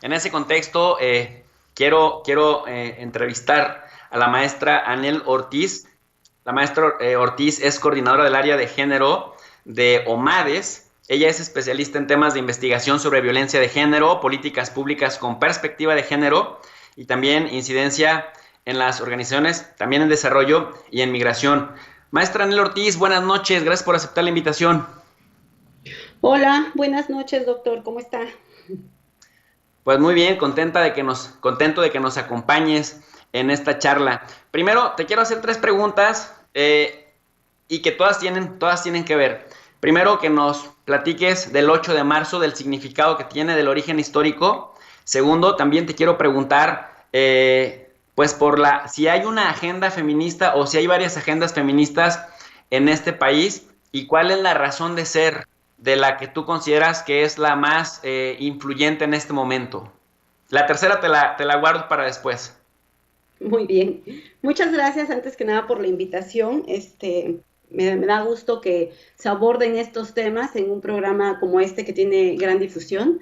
En ese contexto, quiero entrevistar a la maestra Anel Ortiz. La maestra Ortiz es coordinadora del área de género de OMADES. Ella es especialista en temas de investigación sobre violencia de género, políticas públicas con perspectiva de género y también incidencia en las organizaciones, también en desarrollo y en migración. Maestra Anel Ortiz, buenas noches, gracias por aceptar la invitación. Hola, buenas noches, doctor. ¿Cómo está? Pues muy bien, contento de que nos acompañes en esta charla. Primero, te quiero hacer tres preguntas y que todas tienen que ver. Primero, que nos platiques del 8 de marzo, del significado que tiene, del origen histórico. Segundo, también te quiero preguntar, pues si hay una agenda feminista o si hay varias agendas feministas en este país y cuál es la razón de ser de la que tú consideras que es la más influyente en este momento. La tercera te la guardo para después. Muy bien. Muchas gracias antes que nada por la invitación. Me da gusto que se aborden estos temas en un programa como este que tiene gran difusión.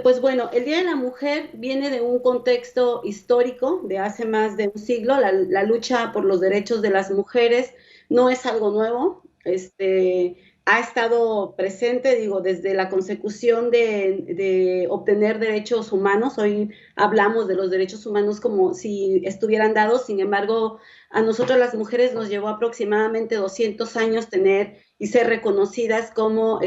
Pues bueno, el Día de la Mujer viene de un contexto histórico de hace más de un siglo. La lucha por los derechos de las mujeres no es algo nuevo. Ha estado presente, digo, desde la consecución de obtener derechos humanos. Hoy hablamos de los derechos humanos como si estuvieran dados. Sin embargo, a nosotros las mujeres nos llevó aproximadamente 200 años tener y ser reconocidas como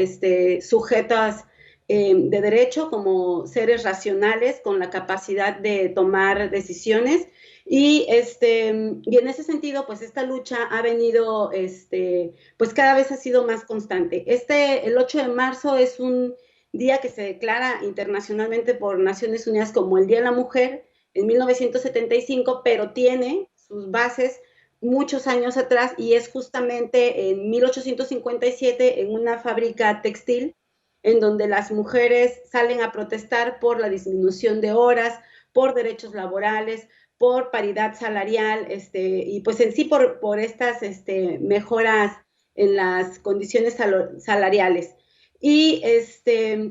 sujetas de derecho, como seres racionales con la capacidad de tomar decisiones. Y en ese sentido, pues esta lucha ha venido, pues cada vez ha sido más constante. El 8 de marzo es un día que se declara internacionalmente por Naciones Unidas como el Día de la Mujer en 1975, pero tiene sus bases muchos años atrás y es justamente en 1857 en una fábrica textil en donde las mujeres salen a protestar por la disminución de horas, por derechos laborales, por paridad salarial, y pues en sí por estas mejoras en las condiciones salariales. Y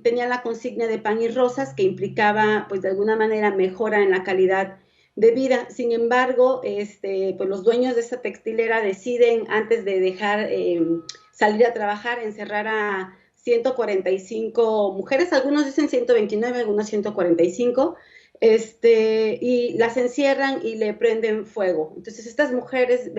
tenía la consigna de pan y rosas que implicaba pues de alguna manera mejora en la calidad de vida. Sin embargo, pues los dueños de esta textilera deciden antes de dejar salir a trabajar, encerrar a 145 mujeres, algunos dicen 129, algunos 145, y las encierran y le prenden fuego. Entonces estas mujeres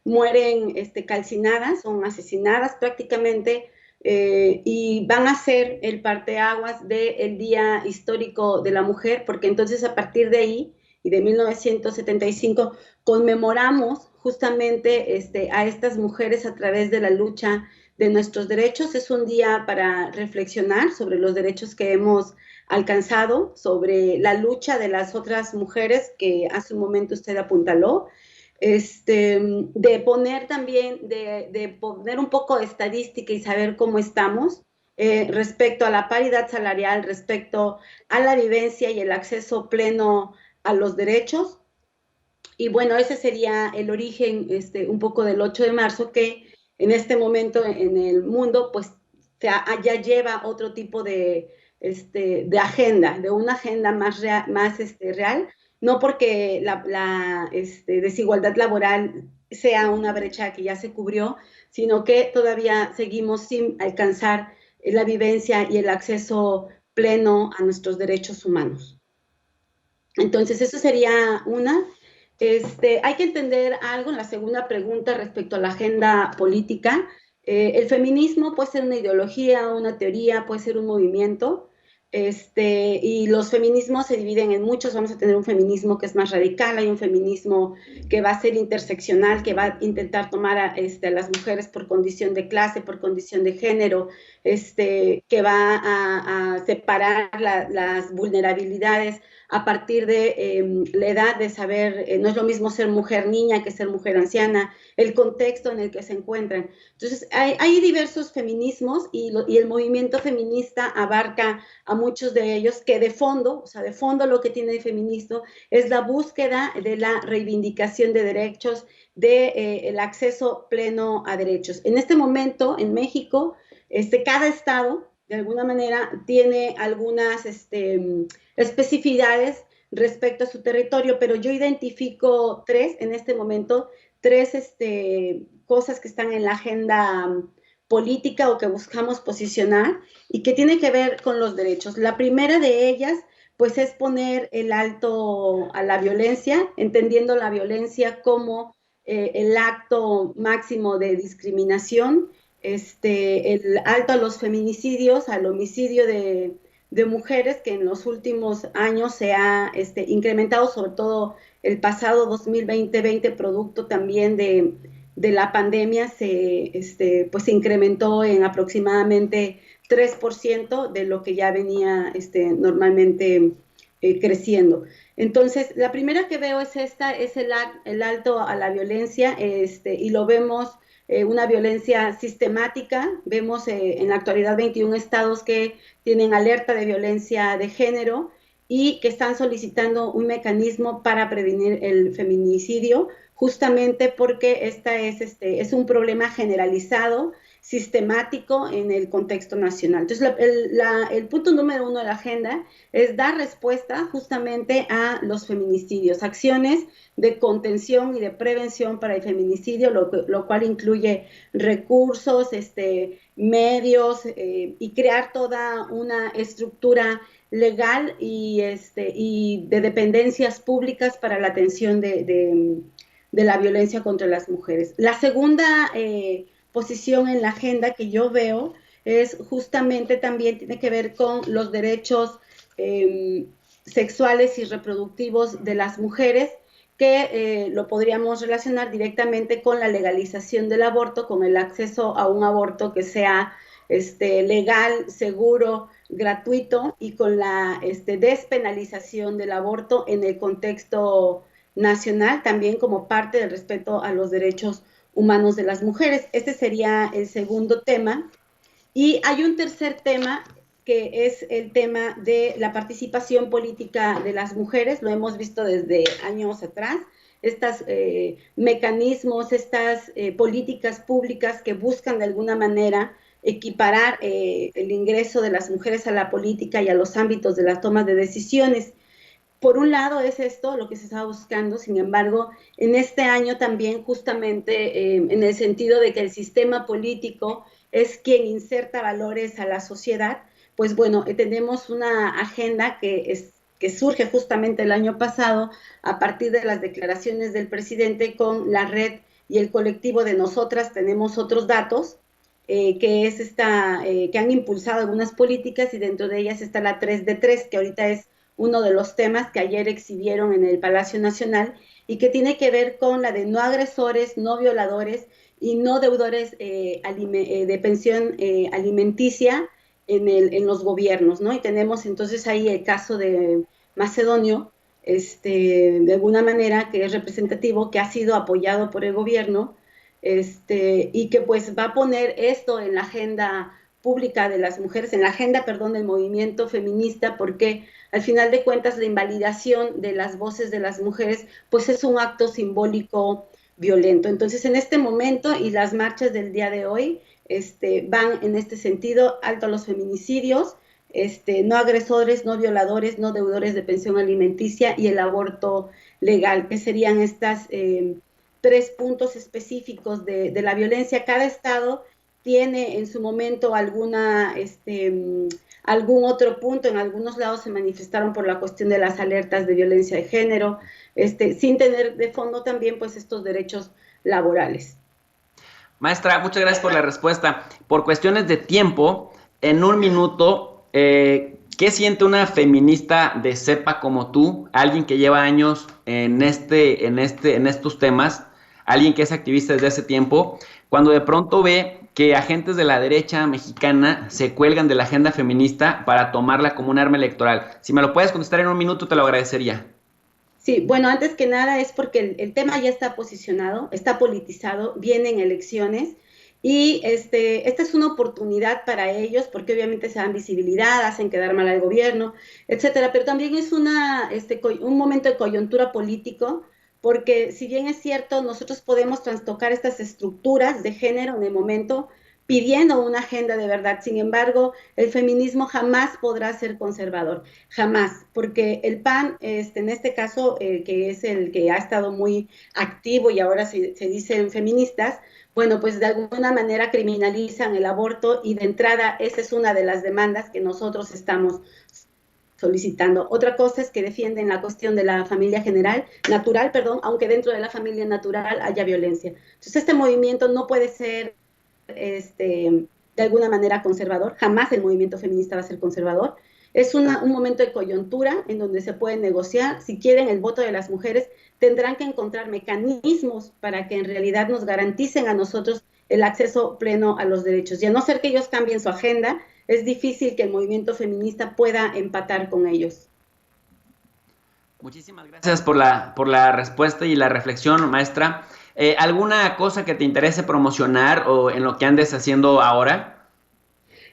mueren calcinadas, son asesinadas prácticamente, y van a ser el parteaguas del Día Histórico de la Mujer, porque entonces a partir de ahí y de 1975 conmemoramos justamente a estas mujeres a través de la lucha de nuestros derechos. Es un día para reflexionar sobre los derechos que hemos alcanzado, sobre la lucha de las otras mujeres que hace un momento usted apuntaló, de poner también, de poner un poco de estadística y saber cómo estamos respecto a la paridad salarial, respecto a la vivencia y el acceso pleno a los derechos. Y bueno, ese sería el origen un poco del 8 de marzo, que en este momento en el mundo pues ya lleva otro tipo de agenda, de una agenda más real, no porque la desigualdad laboral sea una brecha que ya se cubrió, sino que todavía seguimos sin alcanzar la vivencia y el acceso pleno a nuestros derechos humanos. Entonces, eso sería una. Hay que entender algo en la segunda pregunta respecto a la agenda política. El feminismo puede ser una ideología, una teoría, puede ser un movimiento. Y los feminismos se dividen en muchos. Vamos a tener un feminismo que es más radical, hay un feminismo que va a ser interseccional, que va a intentar tomar a las mujeres por condición de clase, por condición de género, que va a separar las vulnerabilidades a partir de la edad de saber, no es lo mismo ser mujer niña que ser mujer anciana, el contexto en el que se encuentran. Entonces, hay diversos feminismos y el movimiento feminista abarca a muchos de ellos que de fondo, o sea, de fondo lo que tiene el feminismo es la búsqueda de la reivindicación de derechos, de el acceso pleno a derechos. En este momento, en México, cada estado de alguna manera tiene algunas especificidades respecto a su territorio, pero yo identifico tres en este momento, tres cosas que están en la agenda política o que buscamos posicionar y que tiene que ver con los derechos. La primera de ellas, pues, es poner el alto a la violencia, entendiendo la violencia como el acto máximo de discriminación, el alto a los feminicidios, al homicidio de mujeres, que en los últimos años se ha incrementado, sobre todo el pasado 2020, producto también de la pandemia, pues se incrementó en aproximadamente 3% de lo que ya venía normalmente creciendo. Entonces, la primera que veo es esta, es el alto a la violencia, y lo vemos una violencia sistemática. Vemos en la actualidad 21 estados que tienen alerta de violencia de género y que están solicitando un mecanismo para prevenir el feminicidio, justamente porque es un problema generalizado, sistemático en el contexto nacional. Entonces, el punto número uno de la agenda es dar respuesta justamente a los feminicidios, acciones de contención y de prevención para el feminicidio, lo cual incluye recursos, medios, y crear toda una estructura legal y de dependencias públicas para la atención de la violencia contra las mujeres. La segunda posición en la agenda que yo veo es justamente también tiene que ver con los derechos sexuales y reproductivos de las mujeres, que lo podríamos relacionar directamente con la legalización del aborto, con el acceso a un aborto que sea legal, seguro, gratuito, y con la despenalización del aborto en el contexto nacional, también como parte del respeto a los derechos humanos de las mujeres. Este sería el segundo tema. Y hay un tercer tema que es el tema de la participación política de las mujeres. Lo hemos visto desde años atrás, estos mecanismos, estas políticas públicas que buscan de alguna manera equiparar el ingreso de las mujeres a la política y a los ámbitos de la toma de decisiones. Por un lado es esto lo que se estaba buscando. Sin embargo, en este año también, justamente en el sentido de que el sistema político es quien inserta valores a la sociedad, pues bueno, tenemos una agenda que surge justamente el año pasado a partir de las declaraciones del presidente con la red y el colectivo de Nosotras Tenemos Otros Datos, que es que han impulsado algunas políticas, y dentro de ellas está la 3 de 3, que ahorita es uno de los temas que ayer exhibieron en el Palacio Nacional y que tiene que ver con la de no agresores, no violadores y no deudores de pensión alimenticia en los gobiernos, ¿no? Y tenemos entonces ahí el caso de Macedonio, de alguna manera, que es representativo, que ha sido apoyado por el gobierno, y que pues va a poner esto en la agenda pública de las mujeres, en la agenda, perdón, del movimiento feminista, porque al final de cuentas la invalidación de las voces de las mujeres pues es un acto simbólico violento. Entonces, en este momento y las marchas del día de hoy van en este sentido: alto a los feminicidios, no agresores, no violadores, no deudores de pensión alimenticia y el aborto legal, que serían estas tres puntos específicos de la violencia. Cada estado tiene en su momento algún otro punto. En algunos lados se manifestaron por la cuestión de las alertas de violencia de género, sin tener de fondo también pues estos derechos laborales. Maestra, muchas gracias por la respuesta. Por cuestiones de tiempo, en un minuto, ¿qué siente una feminista de cepa como tú, alguien que lleva años en estos temas, alguien que es activista desde hace tiempo, cuando de pronto ve que agentes de la derecha mexicana se cuelgan de la agenda feminista para tomarla como un arma electoral? Si me lo puedes contestar en un minuto, te lo agradecería. Sí, bueno, antes que nada es porque el tema ya está posicionado, está politizado, vienen elecciones, y esta es una oportunidad para ellos, porque obviamente se dan visibilidad, hacen quedar mal al gobierno, etcétera, pero también es un momento de coyuntura político, porque si bien es cierto, nosotros podemos trastocar estas estructuras de género en el momento, pidiendo una agenda de verdad. Sin embargo, el feminismo jamás podrá ser conservador, jamás, porque el PAN, en este caso, que es el que ha estado muy activo y ahora se dicen feministas, bueno, pues de alguna manera criminalizan el aborto y de entrada esa es una de las demandas que nosotros estamos solicitando. Otra cosa es que defienden la cuestión de la familia natural, perdón, aunque dentro de la familia natural haya violencia. Entonces este movimiento no puede ser de alguna manera conservador, jamás el movimiento feminista va a ser conservador. Es un momento de coyuntura en donde se puede negociar. Si quieren el voto de las mujeres, tendrán que encontrar mecanismos para que en realidad nos garanticen a nosotros el acceso pleno a los derechos. Y a no ser que ellos cambien su agenda, es difícil que el movimiento feminista pueda empatar con ellos. Muchísimas gracias por la respuesta y la reflexión, maestra. ¿Alguna cosa que te interese promocionar o en lo que andes haciendo ahora?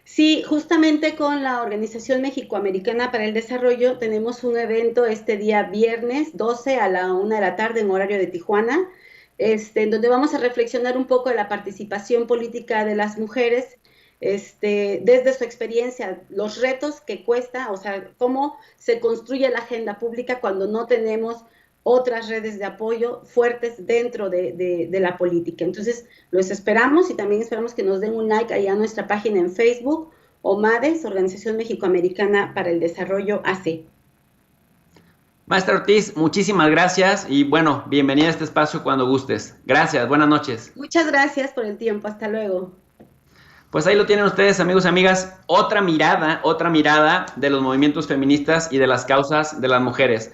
Sí, justamente con la Organización Mexicoamericana para el Desarrollo tenemos un evento este día viernes 12 a la 1 de la tarde en horario de Tijuana, en donde vamos a reflexionar un poco de la participación política de las mujeres, desde su experiencia, los retos que cuesta, o sea, cómo se construye la agenda pública cuando no tenemos otras redes de apoyo fuertes dentro de la política. Entonces, los esperamos y también esperamos que nos den un like ahí a nuestra página en Facebook, OMADES, Organización Mexicoamericana para el Desarrollo AC. Maestra Ortiz, muchísimas gracias y bueno, bienvenida a este espacio cuando gustes. Gracias, buenas noches. Muchas gracias por el tiempo, hasta luego. Pues ahí lo tienen ustedes, amigos y amigas, otra mirada de los movimientos feministas y de las causas de las mujeres.